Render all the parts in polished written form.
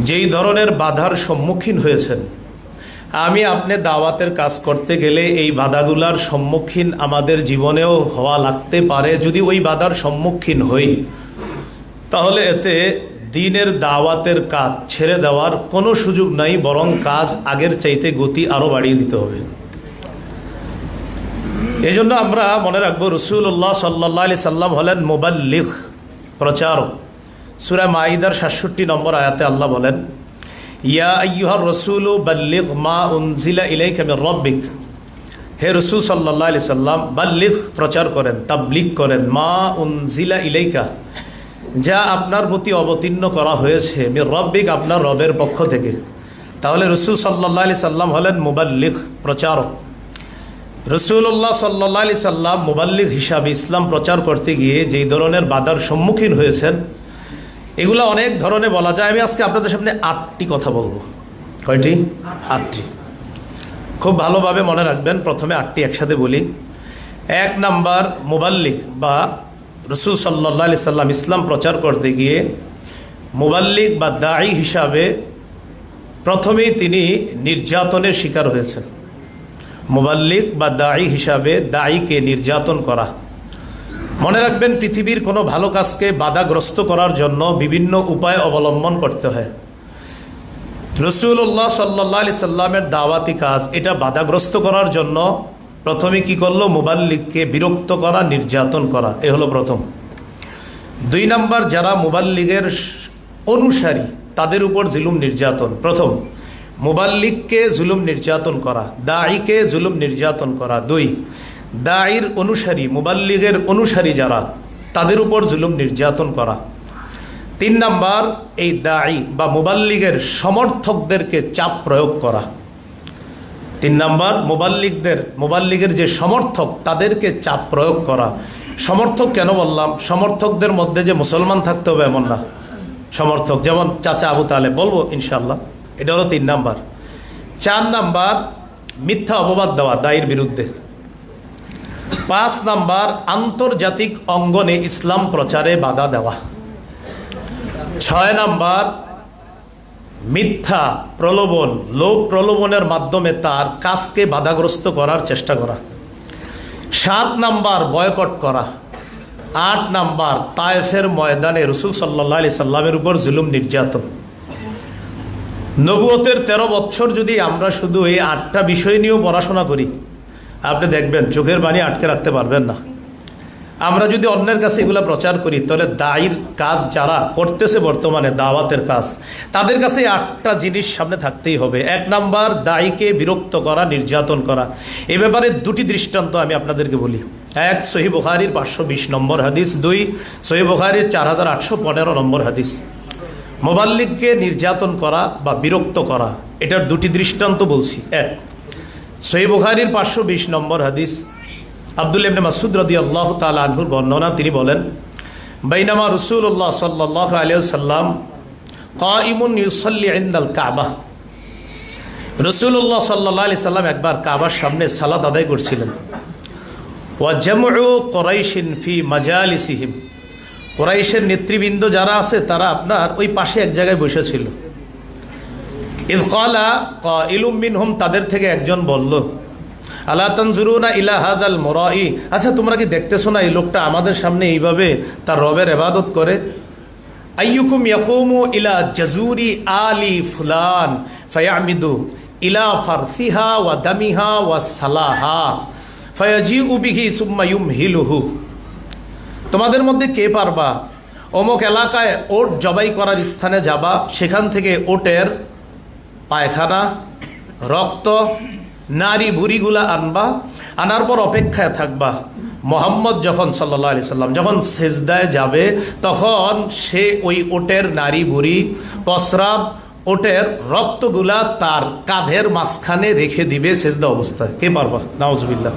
যেই ধরনের বাধার সম্মুখীন হয়েছেন, আমি আপনি দাওয়াতের কাজ করতে গেলে এই বাধাগুলার সম্মুখীন আমাদের জীবনেও হওয়া লাগতে পারে। যদি ওই বাধার সম্মুখীন হই, তাহলে এতে দ্বীনের দাওয়াতের কাজ ছেড়ে দেওয়ার কোনো সুযোগ নাই, বরং কাজ আগের চাইতে গতি আরও বাড়িয়ে দিতে হবে। এই জন্য আমরা মনে রাখবো, রাসূলুল্লাহ সাল্লাল্লাহু আলাইহি সাল্লাম হলেন মুবাল্লিগ, প্রচারক। সূরা মাইদার ৬৭ নম্বর আয়াতে আল্লাহ বলেন, ইয়া আইয়ুহার রাসূলু বাল্লিগ মা উনজিলা ইলাইকা মির রাব্বিক। হে রাসূল সাল্লাল্লাহু আলাইহি সাল্লাম, বাল্লিগ প্রচার করেন, তাবলীগ করেন, মা উনজিলা ইলাইকা, যা আপনার প্রতি অবতীর্ণ করা হয়েছে, মির রাব্বিক, আপনার রবের পক্ষ থেকে। তাহলে রাসূল সাল্লাল্লাহু আলাইহি সাল্লাম হলেন মুবাল্লিগ, প্রচারক। রাসূলুল্লাহ সাল্লাল্লাহু আলাইহি সাল্লাম মুবাল্লিগ হিসাবে ইসলাম প্রচার করতে গিয়ে যেই ধরনের বাধার সম্মুখীন হয়েছেন, এগুলো অনেক ধরনের বলা যায়। আমি আজকে আপনাদের সামনে 8টি কথা বলবো। কয়টি? 8টি। খুব ভালোভাবে মনে রাখবেন। প্রথমে 8টি একসাথে বলি। 1 নাম্বার, মুবাল্লিগ বা রাসূল সাল্লাল্লাহু আলাইহি সাল্লাম ইসলাম প্রচার করতে গিয়ে মুবাল্লিগ বা দাঈ হিসাবে প্রথমেই তিনি নির্যাতনের শিকার হয়েছেন। মুবাল্লিগ বা দাঈ হিসাবে দাঈকে নির্যাতন করা। মনে রাখবেন, পৃথিবীর কোনো ভালো কাজকে বাধাগ্রস্ত করার জন্য বিভিন্ন উপায় অবলম্বন করতে হয়। রাসূলুল্লাহ সাল্লাল্লাহু আলাইহি সাল্লামের দাওয়াতি কাজ, এটা বাধাগ্রস্ত করার জন্য প্রথমে কি করলো? মুবাল্লিগকে বিরক্ত করা, নির্যাতন করা। এ হলো প্রথম। 2 নাম্বার, যারা মুবাল্লিগের অনুসারী তাদের উপর জুলুম নির্যাতন। প্রথম, মুবাল্লিগকে জুলুম নির্যাতন করা, দাঈকে জুলুম নির্যাতন করা। 2, দাঈর অনুসারী, মুবাল্লিগের অনুসারী যারা, তাদের উপর জুলুম নির্যাতন করা। 3 নাম্বার, এই দাঈ বা মুবাল্লিগের সমর্থকদেরকে চাপ প্রয়োগ করা। 3 নাম্বার, মুবাল্লিগের যে সমর্থক, তাদেরকে চাপ প্রয়োগ করা। সমর্থক কেন বললাম? সমর্থকদের মধ্যে যে মুসলমান থাকতে হবে এমন না। সমর্থক যেমন চাচা আবু তালেব, বলবো ইনশাআল্লাহ। এটা হলো 3 নাম্বার। 4 নাম্বার, মিথ্যা অপবাদ দেওয়া দায়ের বিরুদ্ধে। 5 নাম্বার, আন্তর্জাতিক অঙ্গনে ইসলাম প্রচারে বাধা দেওয়া। 6 নাম্বার, মিথ্যা প্রলোভন, লোক প্রলোভনের মাধ্যমে তার কাজকে বাধাগ্রস্ত করার চেষ্টা করা। 7 নাম্বার, বয়কট করা। 8 নাম্বার, তায়েফের ময়দানে রাসূল সাল্লাল্লাহু আলাইহি সাল্লামের উপর জুলুম নির্যাতন। নবুয়তের 13 বছর যদি আমরা শুধু এই 8টা বিষয় নিয়েও পড়াশোনা করি, আপনি দেখবেন চোখের পানি আটকে রাখতে পারবেন না। আমরা যদি অন্যের কাছে এগুলো প্রচার করি, তাহলে দায়ীর কাজ যারা করতেছে বর্তমানে, দাওয়াতের কাজ, তাদের কাছে 8টা জিনিস সামনে থাকতেই হবে। 1 নাম্বার, দায়ীকে বিরক্ত করা, নির্যাতন করা। এ ব্যাপারে 2টি দৃষ্টান্ত আমি আপনাদেরকে বলি। 1, সহিহ বুখারীর 520 নম্বর হাদিস। 2, সহিহ বুখারীর 4815 নম্বর হাদিস। মুবাল্লিগকে নির্যাতন করা বা বিরক্ত করা, এটার 2টি দৃষ্টান্ত বলছি। 1, সহিহ বুখারীর 520 নম্বর হাদিস, আব্দুল্লাহ ইবনে মাসউদ রাদিয়াল্লাহু তাআলা আনহুর বর্ণনা। তিনি বলেন, বাইনামা রাসূলুল্লাহ সাল্লাল্লাহু আলাইহি ওয়াসাল্লাম কাইমুন ইউসাল্লি ইনদাল কাবা। রাসূলুল্লাহ সাল্লাল্লাহু আলাইহি সাল্লাম একবার কাবার সামনে সালাত আদায় করছিলেন। ওয়া জামউ কুরাইশিন ফি মাজালিসিহিম, কুরাইশের নেতৃবৃন্দ যারা আছে তারা আপনার ওই পাশে এক জায়গায় বসেছিল। ইয ক্বালা কাইলুম মিনহুম, তাদের থেকে একজন বলল, আলা তানজুরুনা ইলা হাদাল মুরাই, আচ্ছা তোমরা কি দেখতেছো না এই লোকটা আমাদের সামনে এইভাবে তার রবের ইবাদত করে? আইয়ুকুম ইয়াকুমু ইলা জাজুরি আলি ফুলান ফায়ামিদু ইলা ফারসিহা ওয়া দামিহা ওয়া সালাহা ফায়াজিউ বিহি সুম্মা ইউমহিলুহু। তোমাদের মধ্যে কে পারবা অমুক এলাকায় ওট জবাই করার স্থানে যাবা, সেখান থেকে ওটের পায়খানা, রক্ত, নারী বুড়িগুলা আনবা, আনার পর অপেক্ষায় থাকবা। মোহাম্মদ যখন সাল্লাল্লাহু আলাইহি সাল্লাম যখন সেজদায় যাবে, তখন সে ওই ওটের নারী বুড়ি, প্রস্রাব, ওটের রক্তগুলা তার কাঁধের মাঝখানে রেখে দিবে সেজদা অবস্থায়। কে পারবা? নাউজুবিল্লাহ।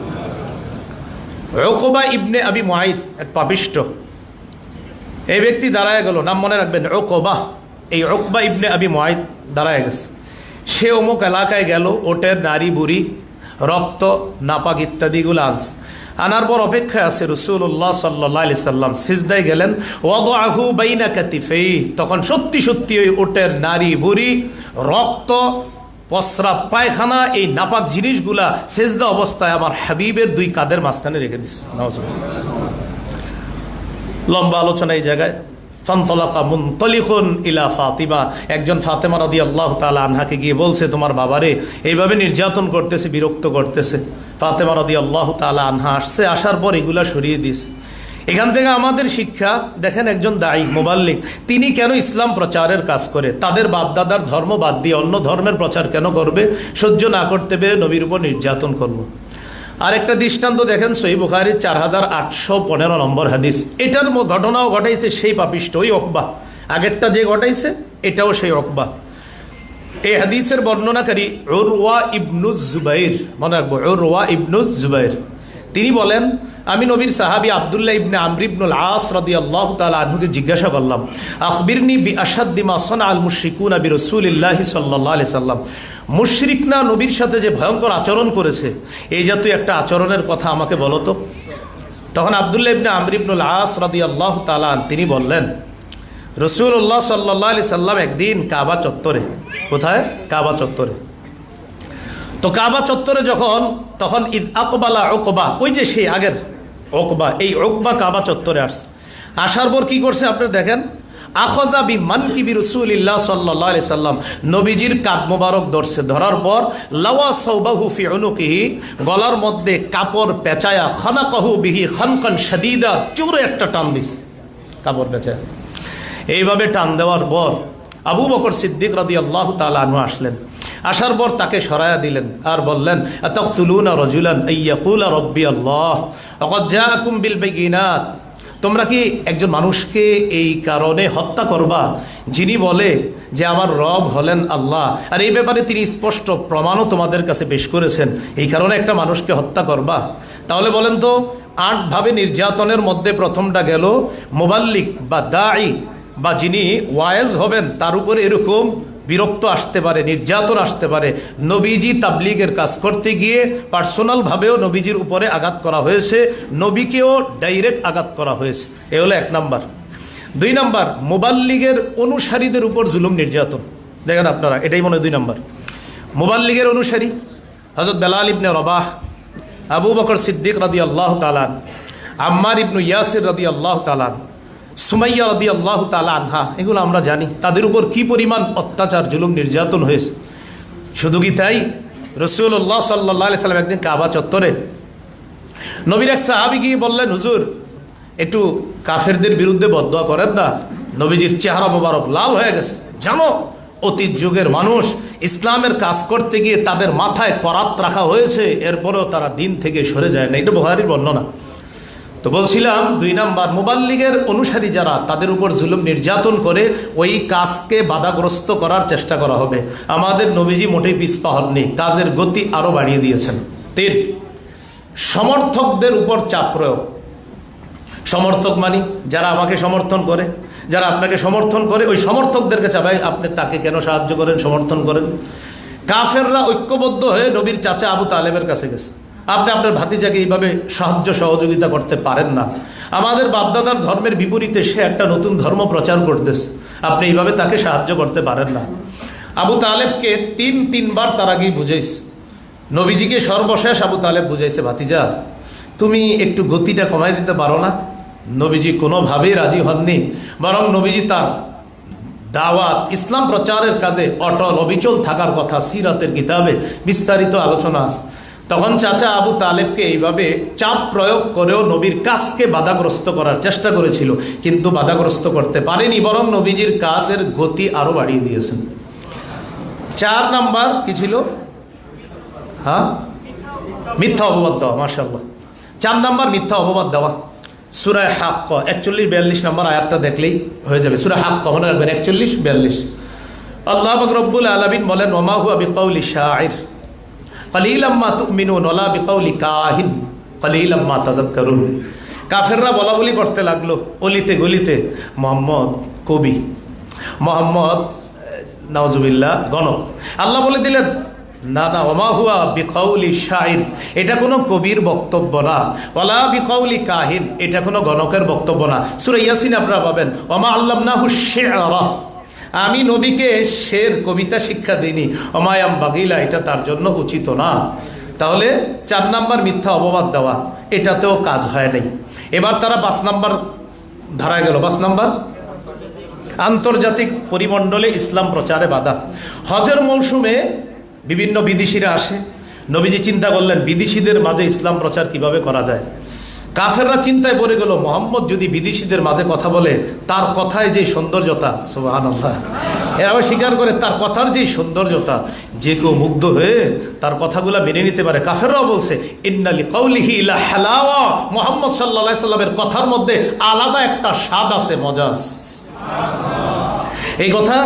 উকবা ইবনে আবি মুআইত, এক পাপিষ্ঠ, এই ব্যক্তি দাঁড়ায় গেল। নাম মনে রাখবেন, উকবা। এই উকবা ইবনে আবি মুআইত দাঁড়ায় গেছে। সে অমুক এলাকায় গেল, ওটের নারী বুড়ি, রক্ত, নাপাক ইত্যাদিগুলো আনছে। আনার পর অপেক্ষায় আছে রাসূলুল্লাহ সাল্লাল্লাহু আলাইহি সাল্লাম সিজদায় গেলেন, ওয়াদাহু বাইনা কাতিফাই, তখন সত্যি সত্যি ওই উটের নারী বুড়ি, রক্ত, প্রস্রাব, পায়খানা, এই নাপাক জিনিসগুলা সিজদা অবস্থায় আমার হাবিবের দুই কাঁধের মাঝখানে রেখে দিচ্ছে। লম্বা আলোচনা এই জায়গায়। ফানতালাকা মুনতালিকুন ইলা ফাতিমা, একজন ফাতেমা রাদিয়াল্লাহু তাআলা আনহাকে গিয়ে বলছে, তোমার বাবারে এইভাবে নির্যাতন করতেছে, বিরক্ত করতেছে। ফাতেমা রাদিয়াল্লাহু তাআলা আনহা আসছে, আসার পর এগুলা সরিয়ে দিয়েছে। এখান থেকে আমাদের শিক্ষা, দেখেন একজন দায়ী মুবাল্লিগ, তিনি কেন ইসলাম প্রচারের কাজ করে? তাদের বাপদাদার ধর্ম বাদ দিয়ে অন্য ধর্মের প্রচার কেন করবে? সহ্য না করতে পেরে নবীর উপর নির্যাতন করবো। আর একটা দৃষ্টান্ত দেখেন, সহিহ বুখারীর 4815 নম্বর হাদিস। এটার ঘটনাও ঘটাইছে সেই পাপিষ্ট ওই উকবা, আগেরটা যে ঘটাইছে এটাও সেই উকবা। এই হাদিসের বর্ণনাকারী উরওয়া ইবনুজ জুবাইর, মনে রাখবো উরওয়া ইবনুজ জুবাইর। তিনি বলেন, আমি নবীর সাহাবী আব্দুল্লাহ ইবনে আমর ইবনুল আস রাদিয়াল্লাহু তাআলা আনহুকে জিজ্ঞাসা করলাম, আখবিরনি বিআশাদ্দি মা সানাআল মুশরিকুনা বিরাসূলিল্লাহি সাল্লাল্লাহু আলাইহি সাল্লাম, মুশরিকরা নবীর সাথে যে ভয়ঙ্কর আচরণ করেছে, এই জাতীয় একটা আচরণের কথা আমাকে বলো তো। তখন আব্দুল্লাহ ইবনে আমর ইবনুল আস রাদিয়াল্লাহু তাআলা তিনি বললেন, রাসূলুল্লাহ সাল্লাল্লাহু আলাইহি সাল্লাম একদিন কাবা চত্বরে, কোথায়? কাবা চত্বরে। তো কাবা চত্বরে তখন ঈদ আকবালা উকবা, ওই যে সেই আগের উকবা, এই উকবা কাবা চত্বরে আসছে। আসার পর কি করছে আপনারা দেখেন, আখযা বিমানকিবি রাসূলিল্লাহ সাল্লাল্লাহু আলাইহি সাল্লাম, নবীজির কাঁধ মোবারক ধরছে, ধরার পর লাওয়া সাওবাহু ফি উনুকিহি, গলার মধ্যে কাপড় পেঁচায়া, খানাকাহু বিহি খানকান শাদীদা, জোরে একটা টান দিস কাপড় পেঁচায়া। এইভাবে টান দেওয়ার পর আবু বকর সিদ্দিক রাদিয়াল্লাহু তাআলা আনহু আসলেন। আসার পর তাকে সরায়া দিলেন আর বললেন, আতাকতুলুনা রাজুলান আইয়াকুলা রাব্বি আল্লাহ ওয়া ক্বাদ জাআকুম বিল বাইয়িনাত, তোমরা কি একজন মানুষকে এই কারণে হত্যা করবা যিনি বলে যে আমার রব হলেন আল্লাহ, আর এই ব্যাপারে তিনি স্পষ্ট প্রমাণও তোমাদের কাছে পেশ করেছেন, এই কারণে একটা মানুষকে হত্যা করবা? তাহলে বলেন তো, 8 ভাবে নির্যাতনের মধ্যে প্রথমটা গেল মুবাল্লিগ বা দাঈ বা যিনি ওয়াইজ হবেন, তার উপরে এরকম বিরক্ত আসতে পারে, নির্যাতন আসতে পারে। নবীজি তাবলিগের কাজ করতে গিয়ে পার্সোনালভাবেও নবীজির উপরে আঘাত করা হয়েছে, নবীকেও ডাইরেক্ট আঘাত করা হয়েছে। এ হলো 1 নাম্বার। 2 নাম্বার, মুবাল্লিগের অনুসারীদের উপর জুলুম নির্যাতন। দেখেন আপনারা, এটাই মনে হয় 2 নাম্বার। মুবাল্লিগের অনুসারী হযরত বেলাল ইবনে রবাহ, আবু বকর সিদ্দিক রাদিয়াল্লাহু তাআলা, আম্মার ইবনু ইয়াসির রাদিয়াল্লাহু তাআলা, সুমাইয়া রাদিয়াল্লাহু তাআলা আনহা, এগুলো আমরা জানি তাদের উপর কি পরিমাণ অত্যাচার, জুলুম, নির্যাতন হয়েছে। শুধু কি তাই, রাসূলুল্লাহ সাল্লাল্লাহু আলাইহি সাল্লাম একদিন কাবা চত্বরে নবীর এক সাহাবী গিয়ে বললেন, হুজুর একটু কাফেরদের বিরুদ্ধে বদদোয়া করেন না। নবীজির চেহারা মোবারক লাল হয়ে গেছে। জানো, অতীত যুগের মানুষ ইসলামের কাজ করতে গিয়ে তাদের মাথায় করাত রাখা হয়েছে, এরপরেও তারা দিন থেকে সরে যায় না। এটা বুখারীর বর্ণনা। তো বলছিলাম, 2 নাম্বার, মুবাল্লিগের অনুসারী যারা, তাদের উপর জুলুম নির্যাতন করে ওই কাজকে বাধাগ্রস্ত করার চেষ্টা করা হবে। আমাদের নবীজি মোটেই পিছপা হননি, কাজের গতি আরো বাড়িয়ে দিয়েছেন। 3, সমর্থকদের উপর চাপ প্রয়োগ। সমর্থক মানে যারা আমাকে সমর্থন করে, যারা আপনাকে সমর্থন করে, ওই সমর্থকদেরকে চাপাই, আপনি তাকে কেন সাহায্য করেন, সমর্থন করেন? কাফেররা ঐক্যবদ্ধ হয়ে নবীর চাচা আবু তালেবের কাছে গেছে, আপনি আপনার ভাতিজাকে এইভাবে সাহায্য সহযোগিতা করতে পারেন না। আমাদের বাপদাদার ধর্মের বিপরীতে সে একটা নতুন ধর্ম প্রচার করতেছে, আপনি এইভাবে তাকে সাহায্য করতে পারেন না। আবু তালেবকে 3বার তার আগেই বুঝাইছে। নবীজিকে সর্বশেষ আবু তালেব বুঝাইছে, ভাতিজা তুমি একটু গতিটা কমাই দিতে পারো না? নবীজি কোনোভাবেই রাজি হননি, বরং নবীজি তার দাওয়াত, ইসলাম প্রচারের কাজে অটল অবিচল থাকার কথা সিরাতের কিতাবে বিস্তারিত আলোচনা আছে। তখন চাচা আবু তালেবকে এইভাবে চাপ প্রয়োগ করেও নবীর কাজকে বাধাগ্রস্ত করার চেষ্টা করেছিল, কিন্তু বাধাগ্রস্ত করতে পারেনি, বরং নবীজির কাজের গতি আরো বাড়িয়ে দিয়েছেন। 4 নাম্বার কি ছিল? মিথ্যা অপবাদ দেওয়া। মাশাআল্লাহ। 4 নাম্বার মিথ্যা অপবাদ দেওয়া। সূরা হাক্ক 41-42 নম্বর আয়াতটা দেখলেই হয়ে যাবে। সূরা হাক্ক মনে রাখবেন, 41-42। আল্লাহ পাক রব্বুল আলামিন বলেন, ওমা হুয়া বিকাউলি শাইর কালিলাম মা তুমিনুন ওয়ালা বিকাউলি কাহিন কালিলাম মা তাযাক্কারুন। কাফেররা বলা বলি করতে লাগলো অলিতে গলিতে, মোহাম্মদ কবি, মোহাম্মদ নাউজুবিল্লাহ গণক। আল্লাহ বলে দিলেন, না না, ওমা হুয়া বিকাউলি শাইর, এটা কোনো কবির বক্তব্য না, ওয়ালা বিকাউলি কাহিন, এটা কোনো গণকের বক্তব্য না। সূরা ইয়াসিন আপনারা পাবেন, ওমা আল্লামনাহু শি'রা, আমি নবীকে শের কবিতা শিক্ষা দিইনি, ওমায়াম বাগিলা, এটা তার জন্য উচিত না। তাহলে 4 নাম্বার মিথ্যা অপবাদ দেওয়া, এটাতেও কাজ হয় নাই। এবার তারা 5 নাম্বার ধারায় গেল। 5 নাম্বার, আন্তর্জাতিক পরিমণ্ডলে ইসলাম প্রচারে বাধা। হজের মৌসুমে বিভিন্ন বিদেশিরা আসে, নবীজি চিন্তা করলেন বিদেশিদের মাঝে ইসলাম প্রচার কিভাবে করা যায়। কাফেররা চিন্তায় পড়ে গেল, মোহাম্মদ যদি বিদেশিদের মাঝে কথা বলে, তার কথায় যে সৌন্দর্যতা, সুবহানাল্লাহ, এরাও স্বীকার করে তার কথার যে সৌন্দর্যতা, যে কেউ মুগ্ধ হয়ে তার কথাগুলা মেনে নিতে পারে। কাফেররাও বলছে ইন্না লিকাউলিহি লা হালাওয়া, মুহাম্মদ সাল্লাল্লাহু আলাইহি সাল্লামের কথার মধ্যে আলাদা একটা স্বাদ আছে, মজা আছে। এই কথা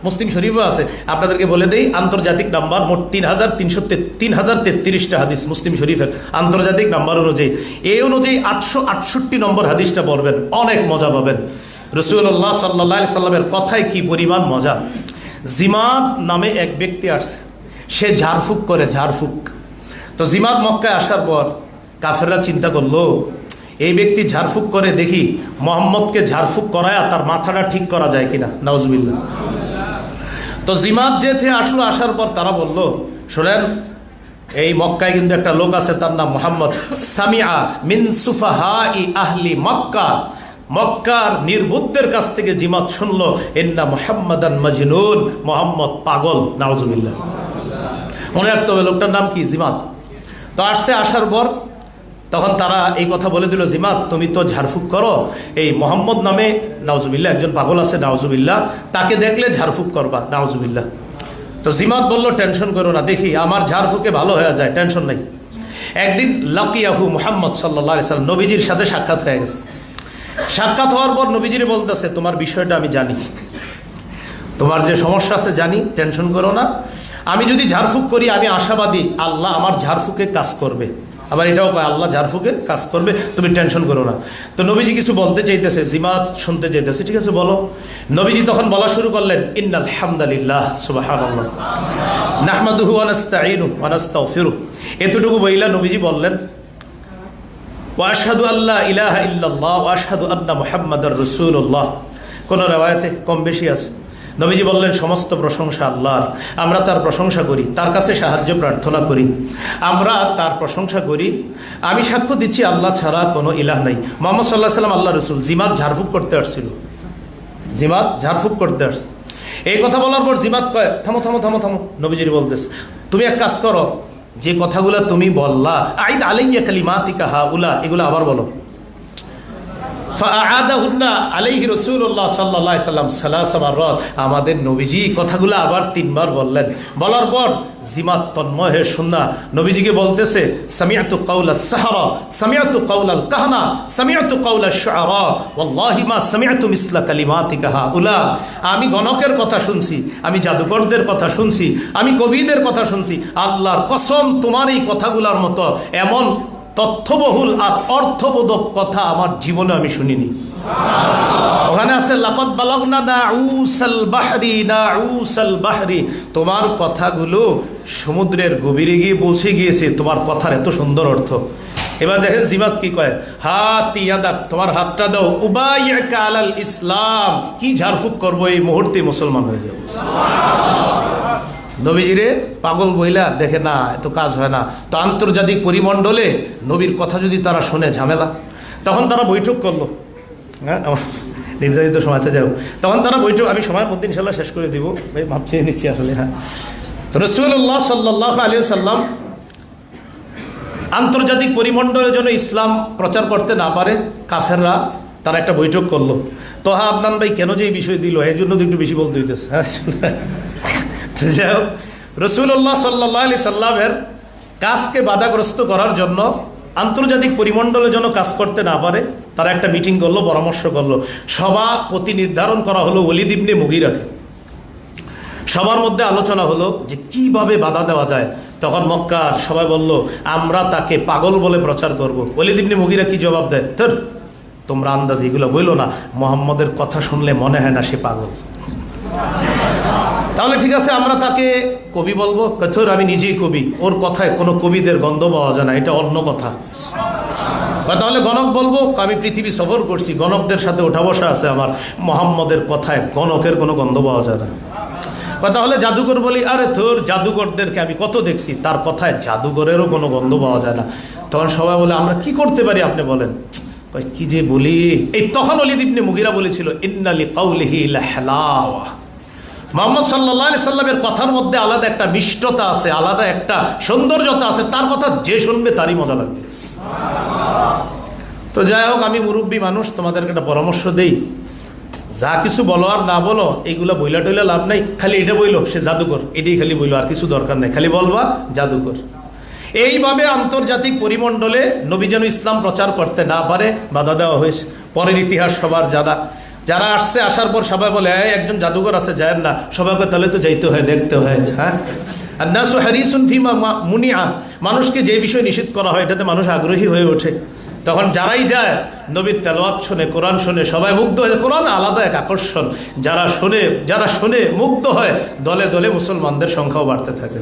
মুসলিম শরীফও আছে। আপনাদেরকে বলে দেই, আন্তর্জাতিক নাম্বার মোট 3033টা হাদিস মুসলিম শরীফের আন্তর্জাতিক নাম্বার অনুযায়ী। এই অনুযায়ী 868 নম্বর হাদিসটা পড়বেন, অনেক মজা পাবেন। রাসূলুল্লাহ সাল্লাল্লাহু আলাইহি সাল্লামের কথায় কি পরিমাণ মজা। জিমাদ নামে এক ব্যক্তি আসছে, সে ঝাড়ফুঁক করে, ঝাড়ফুঁক। তো জিমাদ মক্কায় আসার পর কাফেররা চিন্তা করলো, এই ব্যক্তি ঝাড়ফুঁক করে, দেখি মোহাম্মদকে ঝাড়ফুঁক করায় তার মাথাটা ঠিক করা যায় কিনা, নাউজুবিল্লাহ। তো জিমাদ যেতে আসলো, আসার পর তারা বলল, শোনেন, এই মক্কায় কিন্তু একটা লোক আছে, তার নাম মুহাম্মদ, সামিআ মিন সুফাহাই আহলি মক্কা, মক্কার নির্বুদ্ধের কাছ থেকে জিমাদ শুনলো, ইন্না মুহাম্মাদান মাজনুন, মুহাম্মদ পাগল, নাউজুবিল্লাহ। মনে রাখতে হবে লোকটার নাম কি, জিমাদ। তো আসছে, আসার পর তখন তারা এই কথা বলে দিল, জিমাদ তুমি তো ঝাড়ফুঁক করো, এই মোহাম্মদ নামে নাউজুবিল্লাহ একজন পাগল আছে, নাউজুবিল্লাহ, তাকে দেখলে ঝাড়ফুঁক করবা, নাউজুবিল্লাহ। তো জিমাদ বলল, টেনশন করো না, দেখি আমার ঝাড়ফুঁকে ভালো হয়ে যায়, টেনশন নাই। একদিন লাকিয়াহু মুহাম্মদ সাল্লাল্লাহু আলাইহি সাল্লাম, নবীজির সাথে সাক্ষাৎ হয়ে গেছে। সাক্ষাৎ হওয়ার পর নবীজিরে বলতেছে, তোমার বিষয়টা আমি জানি, তোমার যে সমস্যা আছে জানি, টেনশন করো না, আমি যদি ঝাড়ফুঁক করি আমি আশাবাদী আল্লাহ আমার ঝাড়ফুঁকে কাজ করবে। আবার এটাও কয় আল্লাহ ঝাড়ফুঁকে কাজ করবে, তুমি টেনশন করো না। তো নবীজি কিছু বলতে চাইতেছে, জিমাদ শুনতে চাইতেছে, ঠিক আছে বলো। নবীজি তখন বলা শুরু করলেন, ইন্নাল হামদুলিল্লাহ সুবহানাল্লাহ নাহমাদুহু ওয়া নাস্তাঈনুহু ওয়া নাস্তাগফিরুহু। এতটুকু বইলা নবীজি বললেন, ওয়া আশহাদু আল্লা ইলাহা ইল্লাল্লাহ ওয়া আশহাদু আন্না মুহাম্মাদার রাসূলুল্লাহ। কোন riwayate কম বেশি আছে। নবীজি বললেন, সমস্ত প্রশংসা আল্লাহর, আমরা তার প্রশংসা করি, তার কাছে সাহায্য প্রার্থনা করি, আমরা তার প্রশংসা করি। আমি সাক্ষ্য দিচ্ছি আল্লাহ ছাড়া কোনো ইলাহ নাই, মুহাম্মদ সাল্লাল্লাহু আলাইহি সাল্লাম আল্লাহ রসুল। জিমাদ ঝাড়ফুঁক করতে আসছিল, জিমাদ ঝাড়ফুঁক করতে আসছে। এই কথা বলার পর জিমাদ কয়, থামো থামো থামো থামো। নবীজি বলতেছে, তুমি এক কাজ করো, যে কথাগুলো তুমি বললা, আইদ আলাইয়া কালিমাতিকা হাউলা, এগুলো আবার বলো। আলাইহি রাসূলুল্লাহ সাল্লাল্লাহু আলাইহি সাল্লাম সালাসা মাররাত, আমাদের নবীজি কথাগুলো আবার 3 বার বললেন। বলার পর জিমাত তন্ময় হয়ে শুননা নবীজিকে বলতেছে, সামিআতু কাওলাস সাহারা, সামিআতু কাওলাল কাহনা, সামিআতু কাওলাশ শুআরা, ওয়াল্লাহি মা সামিআতু মিসলা কালিমাতিকা হাউলা। আমি গণকের কথা শুনছি, আমি জাদুকরদের কথা শুনছি, আমি কবিদের কথা শুনছি, আল্লাহর কসম তোমার এই কথাগুলোর মতো এমন তথ্যবহুল আর অর্থবোধক কথা আমার জীবনে আমি শুনিনি। ওখানে আছে লাকাদ বালাগনা নাউসাল বাহরি, নাউসাল বাহরি, তোমার কথাগুলো সমুদ্রের গভীরে গিয়ে পৌঁছে গিয়েছে, তোমার কথার এত সুন্দর অর্থ। এবার দেখেন জিমাত কি কয়, হাত ইয়াদাক, তোমার হাতটা দাও, উবাইয়াকা আলাল ইসলাম, কি ঝাড়ফুঁক করবো, এই মুহূর্তে মুসলমান হয়ে যাবো। নবীজিরে পাগল বইলা দেখে না, এত কাজ হয় না। তো আন্তর্জাতিক পরিমণ্ডলে নবীর কথা যদি তারা শোনে, ঝামেলা। তখন তারা বৈঠক করলো, হ্যাঁ নির্ধারিত সময় আছে যাও। তখন তারা বৈঠক, আমি সময়ের মধ্যে ইনশাল্লাহ শেষ করে দিব, ভাই মাপ চেয়ে নিচ্ছি আসলে। হ্যাঁ, তো রাসূলুল্লাহ সাল্লাল্লাহু আলাইহি ওয়াসাল্লাম আন্তর্জাতিক পরিমণ্ডলের জন্য ইসলাম প্রচার করতে না পারে কাফেররা, তারা একটা বৈঠক করলো। তো হ্যাঁ আদনান ভাই কেন যে এই বিষয় দিল, এই জন্য তো একটু বেশি বলতে হইতেছে। হ্যাঁ, যাই হোক, রাসূলুল্লাহ সাল্লাল্লাহু আলাইহি সাল্লামের কাজকে বাধাগ্রস্ত করার জন্য, আন্তর্জাতিক পরিমণ্ডলের জন্য কাজ করতে না পারে, তারা একটা মিটিং করলো, পরামর্শ করলো। সভাপতি নির্ধারণ করা হলো ওলীদ ইবনে মুগীরাকে। সবার মধ্যে আলোচনা হলো যে কিভাবে বাধা দেওয়া যায়। তখন মক্কার সবাই বলল, আমরা তাকে পাগল বলে প্রচার করব। ওলীদ ইবনে মুগীরা কি জবাব দেয়, তোর তোমরা আন্দাজ এগুলো বইলো না, মুহাম্মদের কথা শুনলে মনে হয় না সে পাগল। তাহলে ঠিক আছে, আমরা তাকে কবি বলবো? কথর আমি নিজেই কবি, ওর কথায় কোনো কবিদের গন্ধ পাওয়া যায় না, এটা অন্য কথা। তাহলে গণক বলবো? আমি পৃথিবী সফর করছি, গণকদের সাথে ওঠা বসা আছে আমার, মোহাম্মদের কথায় গণকের কোনো গন্ধ পাওয়া যায় না। তাহলে জাদুকর বলি? আরে তোর জাদুকরদেরকে আমি কত দেখছি, তার কথায় জাদুকরেরও কোনো গন্ধ পাওয়া যায় না। তখন সবাই বলে আমরা কি করতে পারি আপনি বলেন। কি যে বলি, এই তখন ওয়ালিদ ইবনে মুগিরা বলেছিল ইন্না লিকাউলিহি লাহলাওয়া, মুহাম্মদ সাল্লাল্লাহু আলাইহি সাল্লামের কথার মধ্যে আলাদা একটা মিষ্টতা আছে, আলাদা একটা সৌন্দর্যতা আছে, তার কথা যে শুনবে তারই মজা লাগবে। তো যাই হোক, আমি মুরব্বী মানুষ, তোমাদেরকে একটা পরামর্শ দেই, যা কিছু বলো আর না বলো এইগুলো বইলা টইলা লাভ নাই, খালি এটা বইলো সে জাদুকর, এটাই খালি বইলো, আর কিছু দরকার নাই, খালি বলবা জাদুকর। এইভাবে আন্তর্জাতিক পরিমণ্ডলে নবী যেন ইসলাম প্রচার করতে না পারে বাধা দেওয়া হয়েছে। পরের ইতিহাস সবার যারা আসছে, আসার পর সবাই বলে একজন জাদুকর আছে, যায় না, সবাইকে তাহলে তো যাইতে হয়, দেখতে হয়। হ্যাঁ, আন্নাসু হারিসুন ফিমা মুনিআ, মানুষকে যে বিষয় নিষেধ করা হয় এটাতে মানুষ আগ্রহী হয়ে ওঠে। তখন যারাই যায় নবীর তেলাওয়াত শুনে, কোরআন শুনে সবাই মুগ্ধ হয়ে। কোরআন আলাদা এক আকর্ষণ, যারা শুনে মুগ্ধ হয়, দলে দলে মুসলমানদের সংখ্যাও বাড়তে থাকে।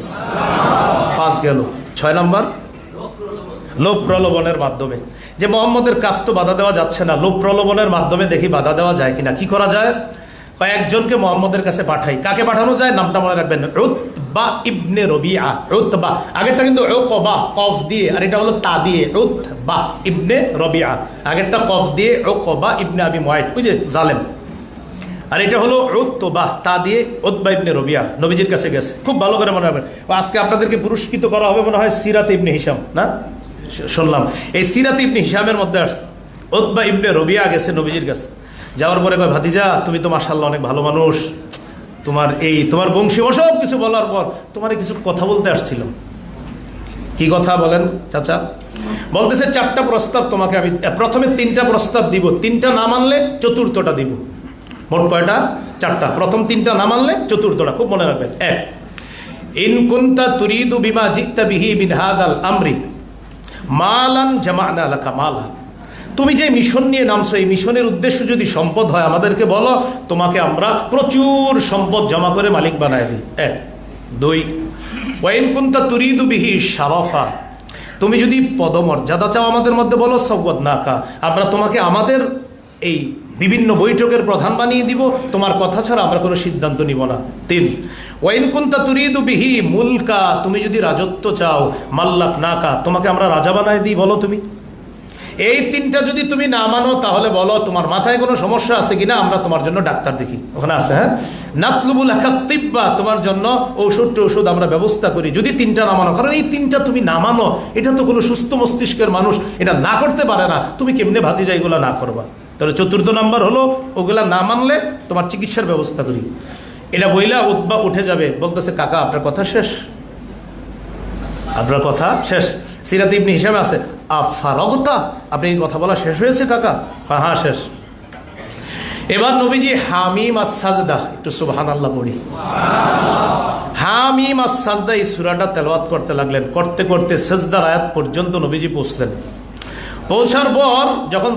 5 গেল। 6 নম্বর, লোভ প্রলোভনের মাধ্যমে। যে মোহাম্মদের কাজ তো বাধা দেওয়া যাচ্ছে না, লোভ প্রলোভনের মাধ্যমে দেখি বাধা দেওয়া যায় কিনা। কি করা যায়? কয়েকজনকে মোহাম্মদের কাছে পাঠাই। কাকে পাঠানো যায়? নামটা মনে রাখবেন, উতবা ইবনে রবিআ। উতবা, আগেরটা কিন্তু উকবা কফ দিয়ে, আর এটা হলো তা দিয়ে, উতবা ইবনে রবিআ। আগেরটা কফ দিয়ে উকবা ইবনে আবি মুআইত, ওই যে জালেম। আর এটা হলো উতবা তা দিয়ে, উতবা ইবনে রবিআ নবীজির কাছে গেছে। খুব ভালো করে মনে রাখবেন। আজকে আপনাদেরকে পুরস্কৃত করা হবে মনে হয় সিরাত ইবনে হিশাম, না শুনলাম? এই সিরাত ইবনে হিশামের মধ্যে আসছে উতবা ইবনে রবিআ গেছে নবীজির কাছে। যাওয়ার পরে কয়, ভাতিজা তুমি তো মাশাআল্লাহ অনেক ভালো মানুষ, তোমার বংশী সব কিছু বলার পর তোমার কিছু কথা বলতে আসছিল। কি কথা বলেন চাচা? বলতেছে 4টা প্রস্তাব তোমাকে আমি, প্রথমে 3টা প্রস্তাব দিব, 3টা না মানলে 4টা দিব। মোট কয়টা? 4টা। প্রথম 3টা না মানলে 4টা। খুব মনে রাখবেন। 1, ইন কুনতা তুরিদু বিমা জিতা বিহি মিন হাদাল আমরি মালান জামা'না লাকা মালা। তুমি যে মিশন নিয়ে নামছো, এই মিশনের উদ্দেশ্য যদি সম্পদ হয় আমাদেরকে বলো, তোমাকে আমরা প্রচুর সম্পদ জমা করে মালিক বানায় দিই। 1, 2, ওয়াইন কুনতা তুরিদু বিহি শারাফা, তুমি যদি পদমর্যাদা চাও আমাদের মধ্যে বলো, সাওয়াদনাকা, আমরা তোমাকে আমাদের এই বিভিন্ন বৈঠকের প্রধান বানিয়ে দিব, তোমার কথা ছাড়া আমরা কোনো সিদ্ধান্ত নিব না। 3, ওয়াইন কুনতা তুরিদু বিহি মুলকা, তুমি যদি রাজত্ব চাও, মাল্লাকনাকা, তোমাকে আমরা রাজা বানায় দিই, বলো তুমি। এই 3টা যদি তুমি না মানো তাহলে বলো তোমার মাথায় কোনো সমস্যা আছে কিনা, আমরা তোমার জন্য ডাক্তার দেখি, ওখানে আছে। হ্যাঁ, নাতলুবুল তিব্বা, তোমার জন্য ঔষধ আমরা ব্যবস্থা করি, যদি 3টা না মানো। কারণ এই 3টা তুমি না মানো, এটা তো কোনো সুস্থ মস্তিষ্কের মানুষ এটা না করতে পারে না, তুমি কেমনে ভাতিজা এগুলো না করবা? তাহলে 4 নম্বর হলো ওগুলা না মানলে তোমার চিকিৎসার ব্যবস্থা করি। এটা বইলা উতবা উঠে যাবে, বলতেছে কাকা আপনার কথা শেষ, আপনার কথা শেষ। সিরাত ইবনে হিশামে আছে, আফারগতা, আপনি কথা বলা শেষ হয়েছে কাকা? হ্যাঁ শেষ। এবার নবীজি হামিম আস-সাজদা, একটু সুবহানাল্লাহ পড়ি। হামিম আস-সাজদা, এই সূরাটা তেলাওয়াত করতে লাগলেন। করতে করতে সাজদার আয়াত পর্যন্ত নবীজি পৌঁছলেন। পৌঁছার পর যখন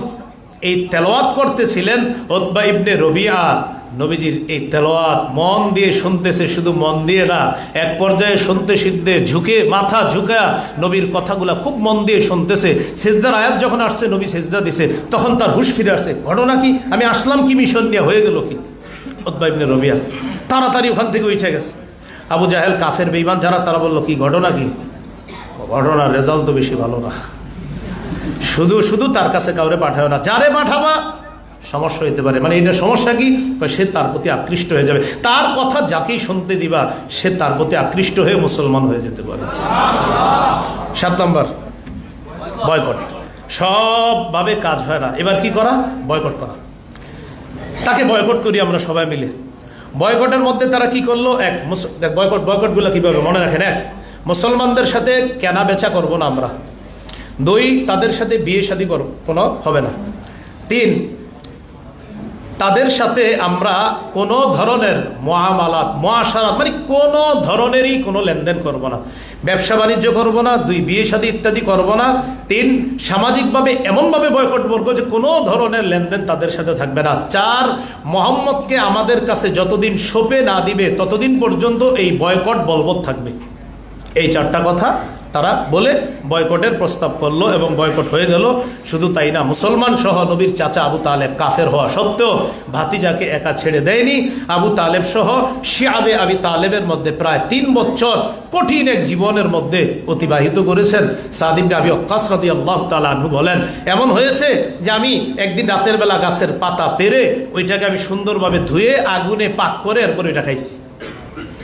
এই তেলাওয়াত করতেছিলেন, উতবা ইবনে রবিআ নবীজির এই তেলাওয়াত মন দিয়ে শুনতেছে, শুধু মন দিয়ে না, এক পর্যায়ে শুনতে শুনতে ঝুঁকে, মাথা ঝুঁকা নবীর কথাগুলা খুব মন দিয়ে শুনতেছে। সেজদার আয়াত যখন আসছে, নবী সেজদা দিছে, তখন তার হুঁশ ফিরে আসছে। ঘটনা কি? আমি আসলাম কি মিশন নিয়ে, হয়ে গেল কি? উতবা ইবনে রবিআ তাড়াতাড়ি ওখান থেকে উঠে গেছে। আবু জাহেল, কাফের বেঈমান যারা, তারা বললো কি ঘটনা কি? ঘটনার রেজাল্ট তো বেশি ভালো না, শুধু তার কাছে কাউরে পাঠাও না, যারে পাঠাবা সমস্যা হইতে পারে। মানে এটা সমস্যা কি? সে তার প্রতি আকৃষ্ট হয়ে যাবে, তার কথা যাকেই শুনতে দিবা সে তার প্রতি আকৃষ্ট হয়ে মুসলমান হয়ে যেতে পারে। 7 নম্বর, বয়কট। সবভাবে কাজ হয় না, এবার কি করা? বয়কট করা। তাকে বয়কট করি আমরা সবাই মিলে। বয়কটের মধ্যে তারা কি করলো? বয়কটগুলো কিভাবে মনে রাখেন? 1, মুসলমানদের সাথে কেনা বেচা করবো না আমরা। 2, তাদের সাথে বিয়ে শাদী কোনো হবে না। 3, তাদের সাথে আমরা কোনো ধরনের মুআমালাত মুআশারাত মানে কোনো ধরনেরই কোনো লেনদেন করব না, ব্যবসা বাণিজ্য করব না, 2 বিয়ে শাদী ইত্যাদি করব না। 3 সামাজিকভাবে এমনভাবে বয়কট করব যে কোনো ধরনের লেনদেন তাদের সাথে থাকবে না। 4 মোহাম্মদকে আমাদের কাছে যতদিন সঁপে না দিবে ততদিন পর্যন্ত এই বয়কট বলবৎ থাকবে। এই 4টা কথা তারা বলে বয়কটের প্রস্তাব করলো এবং বয়কট হয়ে গেল। শুধু তাই না, মুসলমান সহ নবীর চাচা আবু তালেব কাফের হওয়া সত্ত্বেও ভাতিজাকে একা ছেড়ে দেয়নি। আবু তালেব সহ শিয়াবে আবি তালেবের মধ্যে প্রায় 3 বছর কঠিন এক জীবনের মধ্যে অতিবাহিত করেছেন। সাদ ইবনে আবি ওয়াক্কাস রাদিয়াল্লাহু তাআলা আনহু বলেন, এমন হয়েছে যে আমি একদিন রাতের বেলা গাছের পাতা পেরে ওইটাকে আমি সুন্দরভাবে ধুয়ে আগুনে পাক করে এরপর ওইটা খাইছি।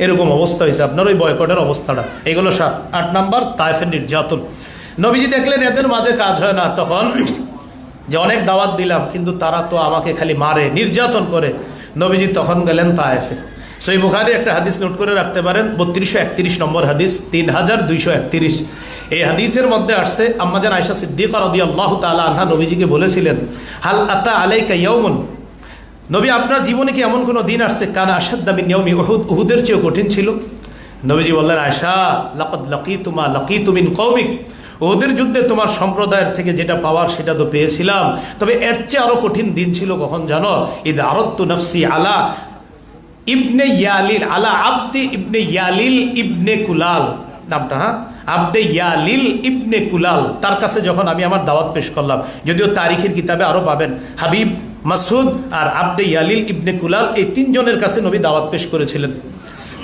এরকম অবস্থা হয়েছে আপনার ওই বয়কটের অবস্থাটা। এগুলো 8 নাম্বার তায়েফের নির্যাতন। নবীজি দেখলেন এদের মাঝে কাজ হয় না, তখন যে অনেক দাওয়াত দিলাম কিন্তু তারা তো আমাকে খালি মারে নির্যাতন করে। নবীজি তখন গেলেন তায়েফে। সহিহ বুখারী একটা হাদিস নোট করে রাখতে পারেন, 3231 নম্বর হাদিস, 3231। এই হাদিসের মধ্যে আসছে আম্মাজান আয়েশা সিদ্দিকা রাদিয়াল্লাহু তাআলা আনহা নবীজিকে বলেছিলেন, হাল আতা আলাইকা ইয়াউমুন, নবী আপনার জীবনে কি এমন কোনো দিন আসছে কানা আশাদ্দা মিন ইয়াউমি উহুদ, উহুদের চেয়েও কঠিন ছিল? নবীজি বললেন, আয়েশা লাকাদ লাকিতু মিন কওমিক, উহুদের যুদ্ধে তোমার সম্প্রদায়ের থেকে যেটা পাওয়ার সেটা তো পেয়েছিলাম, তবে এর চেয়ে আরো কঠিন দিন ছিল কখন জানো? ইদ আরাদতু নাফসি আলা ইবনে ইয়ালিল, আলা আব্দি ইবনে ইয়ালিল ইবনে কুলাল, নামটা আব্দে ইয়ালিল ইবনে কুলাল, তার কাছে যখন আমি আমার দাওয়াত পেশ করলাম। যদিও তারিখের কিতাবে আরো পাবেন হাবিব, মাসুদ আর আব্দে ইয়ালিল ইবনে কুলাল, এই 3 জনের কাছে নবী দাওয়াত পেশ করেছিলেন।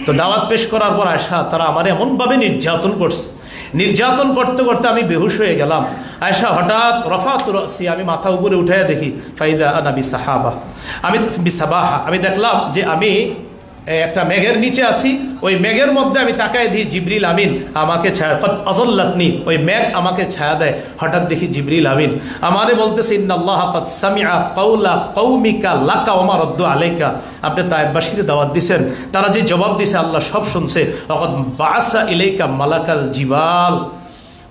তো দাওয়াত পেশ করার পর আয়েশা তারা আমার এমনভাবে নির্যাতন করছে, নির্যাতন করতে করতে আমি বেহুশ হয়ে গেলাম। আয়েশা হঠাৎ রফাতু রাসি, আমি মাথা উপরে উঠাইয়া দেখি, ফাইদা আনা বিসাহাবা, আমি বিসাবাহা, আমি দেখলাম যে আমি একটা মেঘের নিচে আসি। ওই মেঘের মধ্যে আমি তাকায় দিই জিবরিল আমিন আমাকে ছায়া, কদ আযাল্লাতনি, ওই মেঘ আমাকে ছায়া দেয়। হঠাৎ দেখি জিবরিল আমিন আমারে বলতেছে, ইন্নাল্লাহা কদ সামিআ কাওলা কওমিকা লাকা ওয়া মা রাদ্দু আলাইকা, আপনি তায়েফবাসীর দাওয়াত দিবেন, তারা যে জবাব দিছে আল্লাহ সব শুনছে। ওয়াকাদ বাআসা ইলাইকা মালাকাল জিবাল,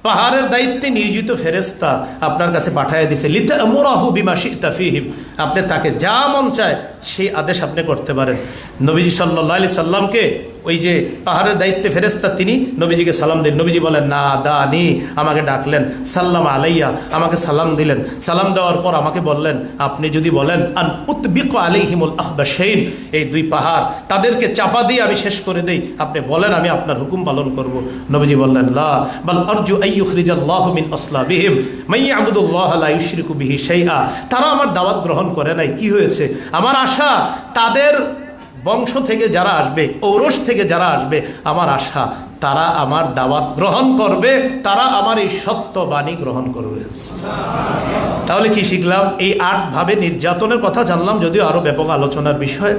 পাহাড়ের দায়িত্বে নিয়োজিত ফেরেশতা আপনার কাছে পাঠিয়ে দিছে, লিতা'মুরাহু বিমা শি'তা ফীহিম, আপনি তাকে যা মন চায় সেই আদেশ আপনি করতে পারেন। নবীজি সাল্লাল্লাহু আলাইহি সাল্লামকে ওই যে পাহাড়ের দায়িত্বে ফেরেশতা তিনি নবীজিকে সালাম দিলেন। নবীজি বলেন, না দানি, আমাকে ডাকলেন, সাল্লাম আলাইয়া, আমাকে সালাম দিলেন। সালাম দেওয়ার পর আমাকে বললেন, আপনি যদি বলেন আন উতবিকু আলাইহিমুল আখবাশাইন, এই 2 পাহাড় তাদেরকে চাপা দিয়ে আমি শেষ করে দেই, আপনি বলেন আমি আপনার হুকুম পালন করব। নবীজি বললেন, লা বাল আরজু আইয়ুখরিজাল্লাহু মিন আসলাবিহিম মান ইয়াবুদুল্লাহ লা ইউশরিকু বিহি শাইআ, তারা আমার দাওয়াত গ্রহণ করে নাই, কি হয়েছে? আমার আশা তাদের বংশ থেকে যারা আসবে, ঔরস থেকে যারা আসবে, আমার আশা তারা আমার দাওয়াত গ্রহণ করবে, তারা আমার এই সত্য বাণী গ্রহণ করবে। তাহলে কি শিখলাম? এই 8 ভাবে নির্যাতনের কথা জানলাম, যদিও আরো ব্যাপক আলোচনার বিষয়।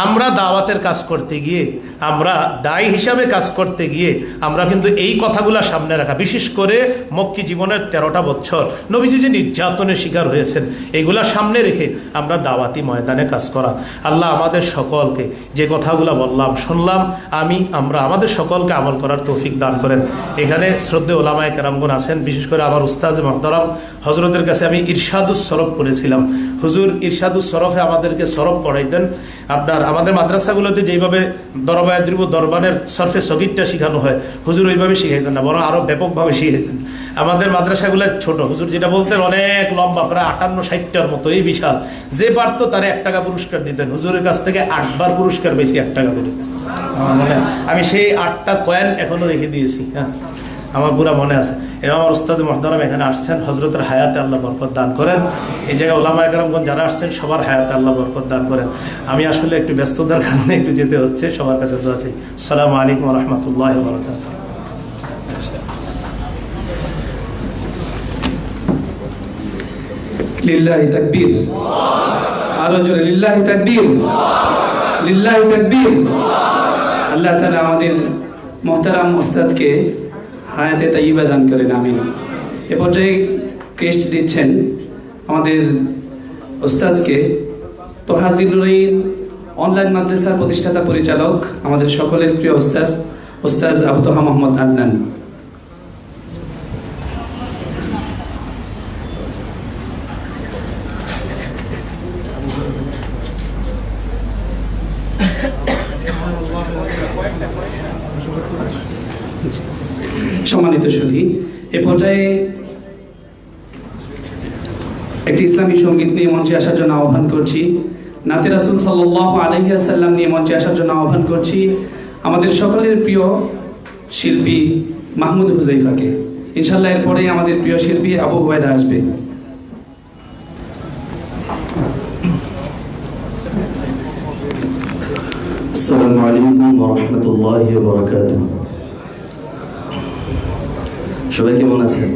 আমরা দাওয়াতের কাজ করতে গিয়ে, আমরা দায়ী হিসাবে কাজ করতে গিয়ে আমরা কিন্তু এই কথাগুলো সামনে রাখা, বিশেষ করে মক্কি জীবনের 13টা বছর নবীজি যে নির্যাতনের শিকার হয়েছেন, এগুলা সামনে রেখে আমরা দাওয়াতি ময়দানে কাজ করা। আল্লাহ আমাদের সকলকে যে কথাগুলো বললাম, শুনলাম, আমরা আমাদের সকলকে আমল করার তৌফিক দান করেন। এখানে শ্রদ্ধেয় ওলামায়ে কেরামগণ আছেন, বিশেষ করে আমার উস্তাজ মুহতারাম হযরতের কাছে আমি ইরশাদুস সরফ পড়েছিলাম। হুজুর ইরশাদুস সরফে আমাদেরকে সরফ পড়াইতেন। আমাদের মাদ্রাসাগুলোতে যেইভাবে দরবায়দ্রিব দরবানের সরফে সগীরটা শেখানো হয়, হুজুর ওইভাবে শিখাইতেন না, বরং আরো ব্যাপকভাবে শিখাইতেন। আমাদের মাদ্রাসাগুলো ছোট, হুজুর যেটা বলতেন অনেক লম্বা, প্রায় 58-60টার মতো, এই বিশাল। যে পারতো তারা 1 টাকা পুরস্কার দিতেন। হুজুরের কাছ থেকে 8 বার পুরস্কার বেশি, 1 টাকা করে। আমি সেই 8টা কয়েন এখনো রেখে দিয়েছি, হ্যাঁ, আমার পুরা মনে আছে। এবং আমার উস্তাদ মুহতারাম এখানে আসছেন, হযরতের হায়াতে আল্লাহ বরকত দান করেন। এই জায়গায় ওলামায়ে কেরামগণ যারা আসছেন সবার হায়াতে আল্লাহ বরকত দান করেন। আমি আসলে একটু ব্যস্ততার কারণে একটু যেতে হচ্ছে, সবার কাছে দোয়া চাই। আসসালামু আলাইকুম ওয়া রাহমাতুল্লাহি ওয়া বারাকাতুহু। লিল্লাহি তাকবীর, আরো জোরে লিল্লাহি তাকবীর, লিল্লাহি তাকবীর। আল্লাহ তাআলা আমাদের মুহতারাম উস্তাদকে হায়াতে তাইয়্যিবা দান করেন, আমিন। এ পর্যায়ে ক্রেস্ট দিচ্ছেন আমাদের উস্তাদকে তোহাজির নুরাইন অনলাইন মাদ্রাসার প্রতিষ্ঠাতা পরিচালক, আমাদের সকলের প্রিয় উস্তাদ আবু তোহা মোহাম্মদ আদনান। সম্মানিত সুধী, এ পর্যায়ে একটি ইসলামী সঙ্গীত নিয়ে মঞ্চে আসার জন্য আহ্বান করছি। নাতে রাসূল সাল্লাল্লাহু আলাইহি ওয়াসাল্লাম নিয়ে মঞ্চে আসার জন্য আহ্বান করছি আমাদের সকলের প্রিয় শিল্পী মাহমুদ হুজাইফাকে। ইনশাআল্লাহ এরপরেই আমাদের প্রিয় শিল্পী আবু হুবায়দা আসবে। আসসালামু আলাইকুম ওয়া রাহমাতুল্লাহি ওয়া বারাকাতুহু। সবাই কেমন আছেন?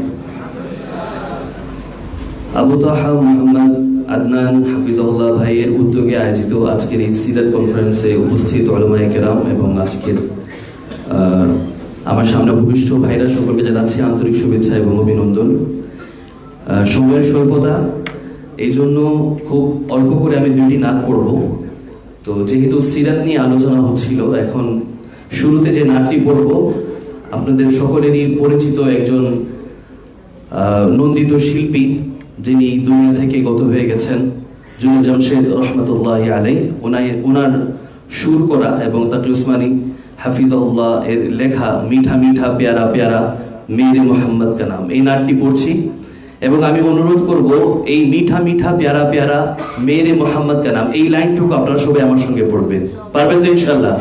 আবু তাহা মুহাম্মদ আদনান হাফিজাহুল্লাহ ভাইয়ের উদ্যোগে আয়োজিত আজকের এই সিরাত কনফারেন্সে উপস্থিত উলামায়ে কেরাম এবং আজকের আমার সামনে উপবিষ্ট ভাইরা সকলকে জানাচ্ছি আন্তরিক শুভেচ্ছা এবং অভিনন্দন। সময়ের স্বল্পতা, এই জন্য খুব অল্প করে আমি দুইটি নাত পড়ব। তো যেহেতু সিরাত নিয়ে আলোচনা হচ্ছিল, এখন শুরুতে যে নাটটি পড়ব আপনাদের সকলেরই পরিচিত একজন নন্দিত শিল্পী, যিনি দুনিয়া থেকে গত হয়ে গেছেন, জুনায়েদ জামশেদ রহমতুল্লাহি আলাইহি। ওনার সুর করা এবং তাকি উসমানী হাফিজাহুল্লাহ এর লেখা মিঠা মিঠা প্যারা প্যারা মেরে মোহাম্মদ কা নাম, এই নাটটি পড়ছি। এবং আমি অনুরোধ করব এই মিঠা মিঠা প্যারা প্যারা মেরে মোহাম্মদ কা নাম, এই লাইনটুকু আপনারা সবাই আমার সঙ্গে পড়বেন। পারবেন তো ইনশাআল্লাহ?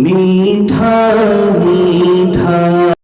মিঠা